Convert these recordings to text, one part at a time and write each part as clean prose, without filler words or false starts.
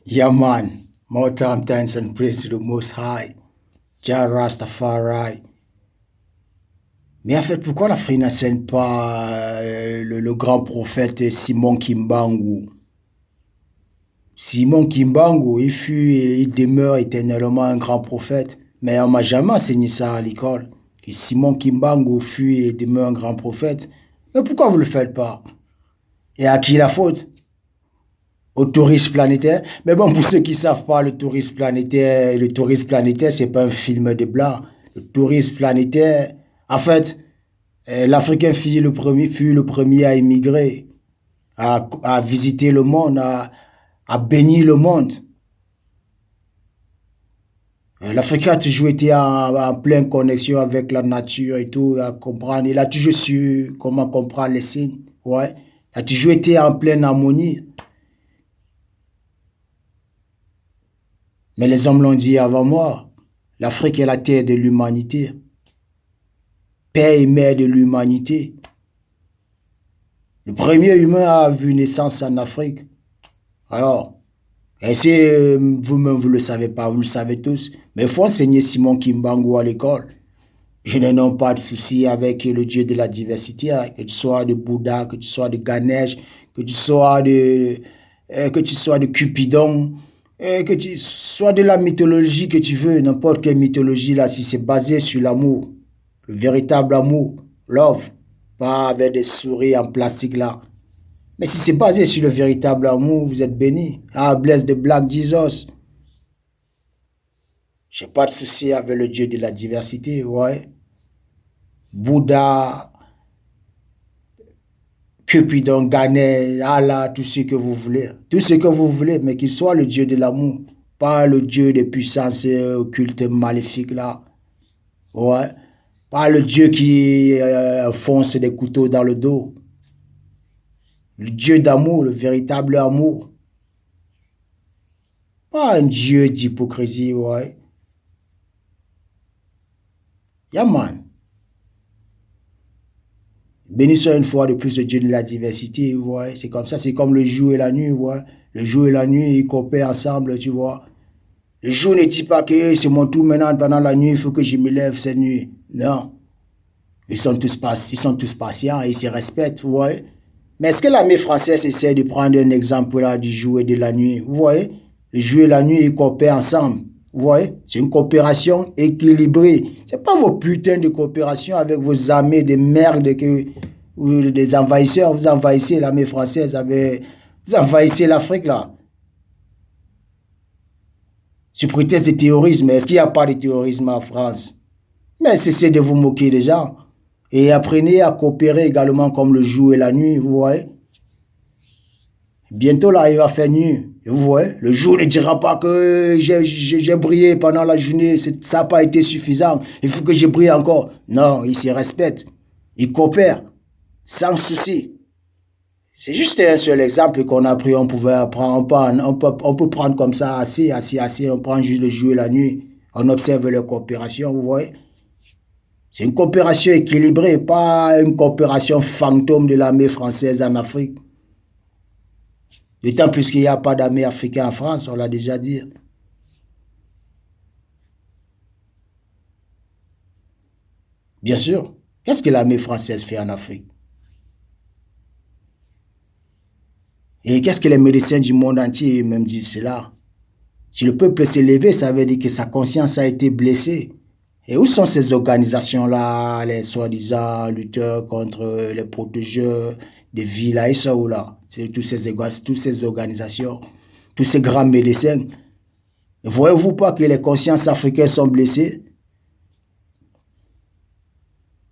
Yeah, man. More time, thanks, and praise to the Most High. Jah Rastafari. Mais en fait, pourquoi l'Afrique n'enseigne pas le grand prophète Simon Kimbangu? Simon Kimbangu, il fut et il demeure éternellement un grand prophète. Mais on m'a jamais enseigné ça à l'école. Que Simon Kimbangu fut et demeure un grand prophète. Mais pourquoi vous ne le faites pas? Et à qui la faute? Au tourisme planétaire. Mais bon, pour ceux qui ne savent pas, le tourisme planétaire, c'est pas un film de blanc. Le tourisme planétaire, en fait, l'Africain fut le premier à immigrer, à visiter le monde, à bénir le monde. L'Africain a toujours été en pleine connexion avec la nature et tout, à comprendre. Il a toujours su comment comprendre les signes. Ouais. Il a toujours été en pleine harmonie. Mais les hommes l'ont dit avant moi, l'Afrique est la terre de l'humanité, père et mère de l'humanité. Le premier humain a vu naissance en Afrique. Alors, et si vous-même vous ne le savez pas, vous le savez tous, mais il faut enseigner Simon Kimbangu à l'école. Je n'ai pas de souci avec le Dieu de la diversité, hein, que tu sois de Bouddha, que tu sois de Ganesh, que tu sois de Cupidon, que tu sois de la mythologie que tu veux, n'importe quelle mythologie là, si c'est basé sur l'amour, le véritable amour, love, pas avec des souris en plastique là. Mais si c'est basé sur le véritable amour, vous êtes béni. Ah, bless the Black Jesus. J'ai pas de souci avec le Dieu de la diversité, ouais. Bouddha, Cupidon, Ganesh, Allah, tout ce que vous voulez. Tout ce que vous voulez, mais qu'il soit le Dieu de l'amour. Pas le Dieu des puissances occultes maléfiques là. Ouais. Pas le Dieu qui fonce des couteaux dans le dos. Le Dieu d'amour, le véritable amour. Pas un Dieu d'hypocrisie, ouais. Yeah, man. Bénissons une fois de plus le Dieu de la diversité, vous voyez. C'est comme ça, c'est comme le jour et la nuit, vous voyez. Le jour et la nuit, ils coopèrent ensemble, tu vois. Le jour ne dit pas que hey, c'est mon tour maintenant, pendant la nuit, il faut que je me lève cette nuit. Non. Ils sont tous patients et ils se respectent, vous voyez. Mais est-ce que l'armée française essaie de prendre un exemple là du jour et de la nuit? Vous voyez? Le jour et la nuit, ils coopèrent ensemble. Vous voyez? C'est une coopération équilibrée. C'est pas vos putains de coopération avec vos armées de merde ou des envahisseurs. Vous envahissez l'armée française, vous envahissez l'Afrique là. Sous prétexte de terrorisme, est-ce qu'il n'y a pas de terrorisme en France? Mais cessez de vous moquer des gens. Et apprenez à coopérer également comme le jour et la nuit, vous voyez. Bientôt là, il va faire nuit. Et vous voyez, le jour ne dira pas que j'ai brillé pendant la journée, ça n'a pas été suffisant. Il faut que je brille encore. Non, ils se respectent. Ils coopèrent. Sans souci. C'est juste un seul exemple qu'on a pris. On pouvait apprendre, on peut prendre comme ça, assis. On prend juste le jour et la nuit. On observe leur coopération, vous voyez. C'est une coopération équilibrée, pas une coopération fantôme de l'armée française en Afrique. D'autant plus qu'il n'y a pas d'armée africaine en France, on l'a déjà dit. Bien sûr, qu'est-ce que l'armée française fait en Afrique? Et qu'est-ce que les médecins du monde entier même disent cela? Si le peuple s'est levé, ça veut dire que sa conscience a été blessée. Et où sont ces organisations-là, les soi-disant lutteurs contre les protégeurs des villes, là, ils sont où là? C'est toutes ces organisations, tous ces grands médecins. Ne voyez-vous pas que les consciences africaines sont blessées?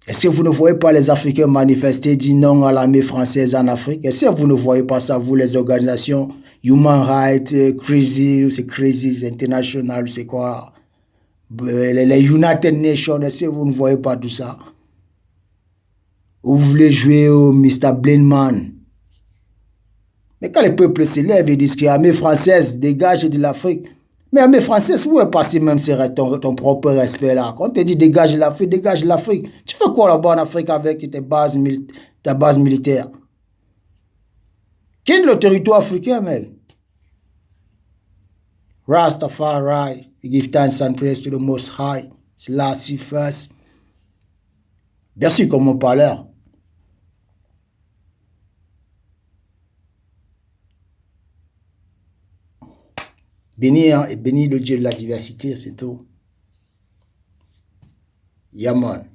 Est-ce que vous ne voyez pas les Africains manifester, dire non à l'armée française en Afrique? Est-ce que vous ne voyez pas ça, vous, les organisations Human Rights, Crisis International, c'est quoi? Les United Nations, est-ce que vous ne voyez pas tout ça? Vous voulez jouer au Mr. Blindman. Mais quand les peuples s'élèvent et disent que l'armée française dégage de l'Afrique, mais l'armée française, où est passé même ton propre respect là? Quand on te dit dégage l'Afrique, tu fais quoi là-bas en Afrique avec ta base militaire? Quitte le territoire africain, mec. Rastafari, we give thanks and praise to the Most High, Selassie first. Bien sûr, comme mon parleur. Béni, hein, et béni le Dieu de la diversité, c'est tout. Yaman.